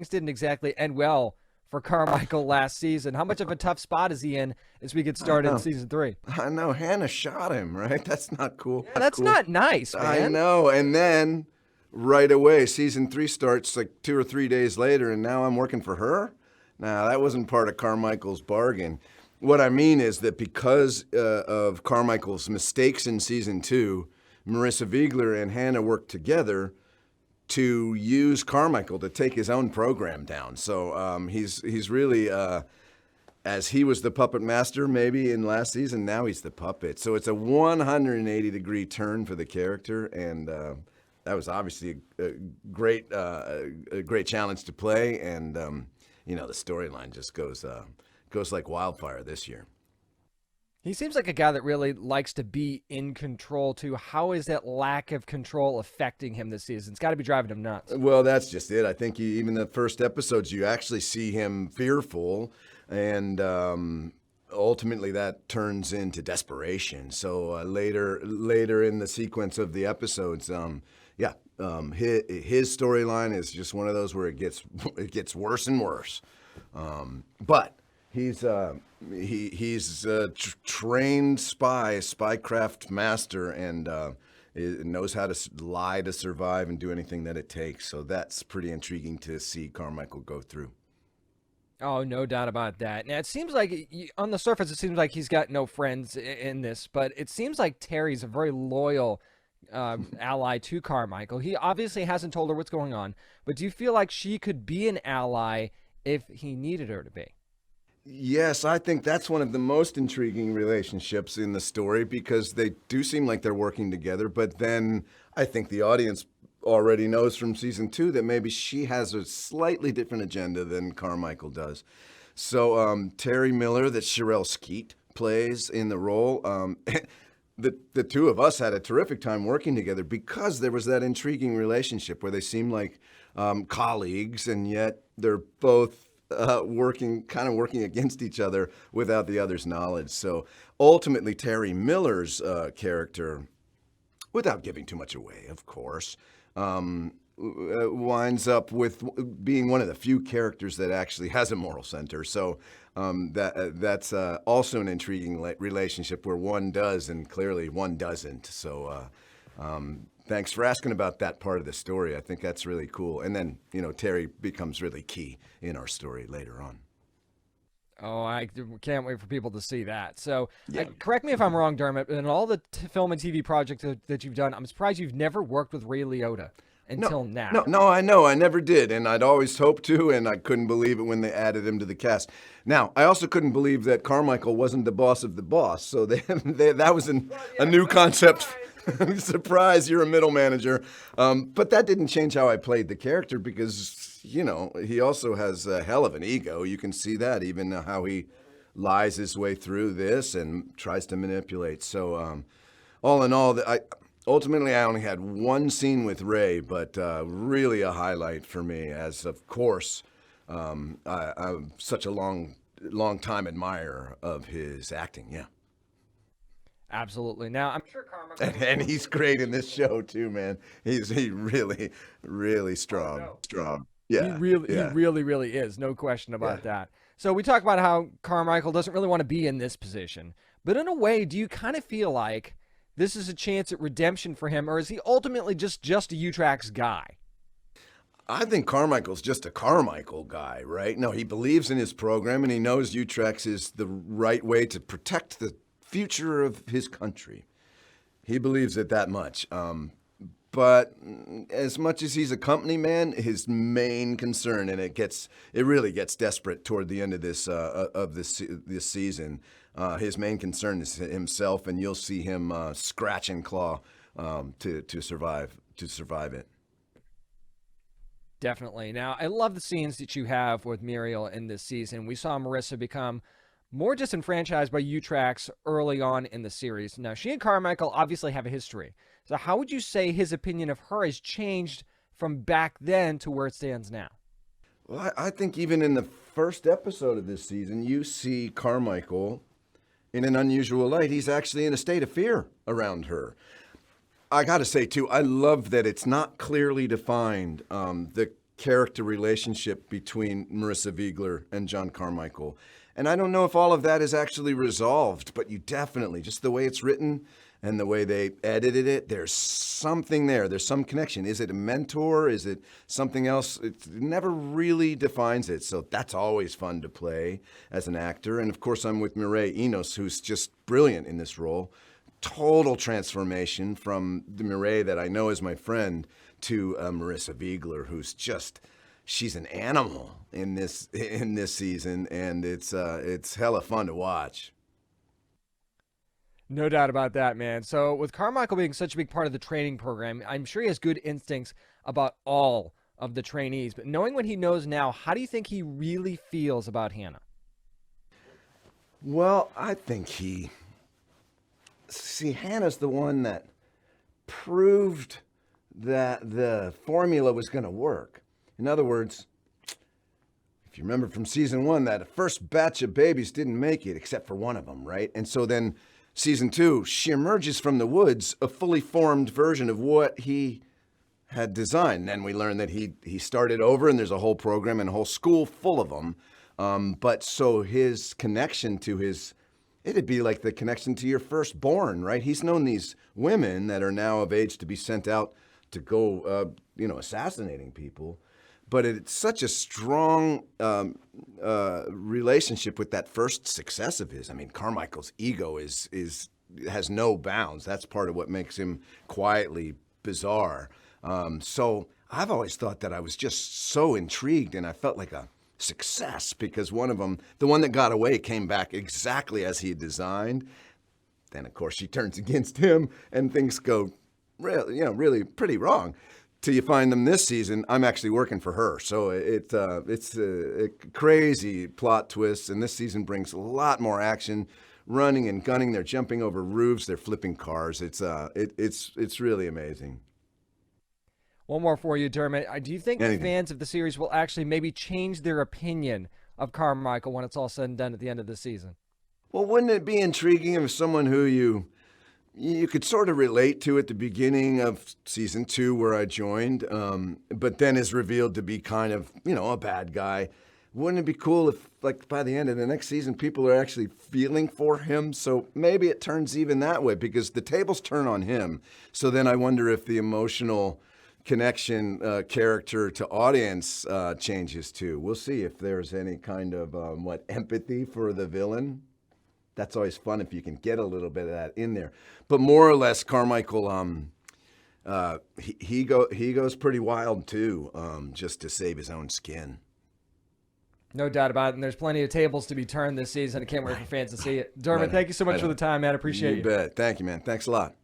things didn't exactly end well for Carmichael last season. How much of a tough spot is he in as we get I started in know. season 3? I know. Hannah shot him, right? That's not cool. Yeah, that's not nice, I man. know. And then right away, season 3 starts like 2 or 3 days later, and now I'm working for her? Nah, that wasn't part of Carmichael's bargain. What I mean is that because of Carmichael's mistakes in season 2, Marissa Viegler and Hanna worked together to use Carmichael to take his own program down. So he's really, as he was the puppet master maybe in last season, now he's the puppet. So it's a 180-degree turn for the character, and that was obviously a great challenge to play. And the storyline just goes like wildfire this year. He seems like a guy that really likes to be in control, too. How is that lack of control affecting him this season? It's got to be driving him nuts. Well, that's just it. I think even the first episodes, you actually see him fearful, and ultimately that turns into desperation. So later in the sequence of the episodes, his storyline is just one of those where it gets worse and worse. But he's a trained spycraft master, and knows how to lie to survive and do anything that it takes. So that's pretty intriguing to see Carmichael go through. Oh, no doubt about that. Now, it seems like, on the surface, it seems like he's got no friends in this, but it seems like Terry's a very loyal ally to Carmichael. He obviously hasn't told her what's going on, but do you feel like she could be an ally if he needed her to be? Yes, I think that's one of the most intriguing relationships in the story because they do seem like they're working together, but then I think the audience already knows from season 2 that maybe she has a slightly different agenda than Carmichael does. So Terry Miller, that Sherelle Skeet plays in the role, the two of us had a terrific time working together because there was that intriguing relationship where they seem like colleagues, and yet they're both working against each other without the other's knowledge. So ultimately, Terry Miller's character, without giving too much away, of course, winds up with being one of the few characters that actually has a moral center. So that's also an intriguing relationship where one does and clearly one doesn't. So thanks for asking about that part of the story. I think that's really cool. And then, Terry becomes really key in our story later on. Oh, I can't wait for people to see that. So, Yeah. correct me if I'm wrong, Dermot, but in all the film and TV projects that you've done, I'm surprised you've never worked with Ray Liotta until now. No, I know. I never did, and I'd always hoped to, and I couldn't believe it when they added him to the cast. Now, I also couldn't believe that Carmichael wasn't the boss of the boss, so that was a new concept. Surprise, you're a middle manager. But that didn't change how I played the character because, he also has a hell of an ego. You can see that even how he lies his way through this and tries to manipulate. So all in all, ultimately I only had one scene with Ray, but really a highlight for me as, of course, I'm such a long time admirer of his acting, yeah. Absolutely. Now, I'm sure Carmichael... And he's great in this show too, man. He really, really strong. Oh, no. Strong. Yeah. He really is. No question about that. So we talk about how Carmichael doesn't really want to be in this position. But in a way, do you kind of feel like this is a chance at redemption for him, or is he ultimately just a Utrax guy? I think Carmichael's just a Carmichael guy, right? No, he believes in his program, and he knows Utrax is the right way to protect the future of his country. He believes it that much. But as much as he's a company man, his main concern, and it really gets desperate toward the end of this season. His main concern is himself, and you'll see him scratch and claw to survive it. Definitely. Now, I love the scenes that you have with Muriel in this season. We saw Marissa become more disenfranchised by Utrax early on in the series. Now, she and Carmichael obviously have a history. So how would you say his opinion of her has changed from back then to where it stands now? Well, I think even in the first episode of this season, you see Carmichael in an unusual light. He's actually in a state of fear around her. I got to say, too, I love that it's not clearly defined. The character relationship between Marissa Viegler and John Carmichael. And I don't know if all of that is actually resolved, but you definitely, just the way it's written and the way they edited it, there's something there. There's some connection. Is it a mentor? Is it something else? It never really defines it. So that's always fun to play as an actor. And of course, I'm with Mireille Enos, who's just brilliant in this role. Total transformation from the Mireille that I know is my friend to Marissa Viegler, who's just, she's an animal in this season, and it's hella fun to watch. No doubt about that, man. So with Carmichael being such a big part of the training program, I'm sure he has good instincts about all of the trainees. But knowing what he knows now, how do you think he really feels about Hanna? Well, I think Hannah's the one that proved that the formula was going to work. In other words, if you remember from season 1, that first batch of babies didn't make it except for one of them, right? And so then season 2, she emerges from the woods a fully formed version of what he had designed. Then we learn that he started over, and there's a whole program and a whole school full of them. But so his connection to it'd be like the connection to your firstborn, right? He's known these women that are now of age to be sent out to go, assassinating people. But it's such a strong relationship with that first success of his. I mean, Carmichael's ego has no bounds. That's part of what makes him quietly bizarre. So I've always thought that I was just so intrigued, and I felt like a success because one of them, the one that got away, came back exactly as he had designed. Then, of course, she turns against him, and things go really pretty wrong. Till you find them this season, I'm actually working for her. So it's a crazy plot twist, and this season brings a lot more action, running and gunning. They're jumping over roofs, they're flipping cars. It's really amazing. One more for you, Dermot. Do you think the fans of the series will actually maybe change their opinion of Carmichael when it's all said and done at the end of the season? Well, wouldn't it be intriguing if someone who you could sort of relate to at the beginning of season 2 where I joined, but then is revealed to be kind of, a bad guy. Wouldn't it be cool if, like, by the end of the next season, people are actually feeling for him? So maybe it turns even that way because the tables turn on him. So then I wonder if the emotional connection character to audience changes too. We'll see if there's any kind of empathy for the villain. That's always fun if you can get a little bit of that in there. But more or less, Carmichael, he goes pretty wild too, just to save his own skin. No doubt about it. And there's plenty of tables to be turned this season. I can't wait for fans to see it. Dermot, thank you so much for the time, man. I appreciate you. You bet. Thank you, man. Thanks a lot.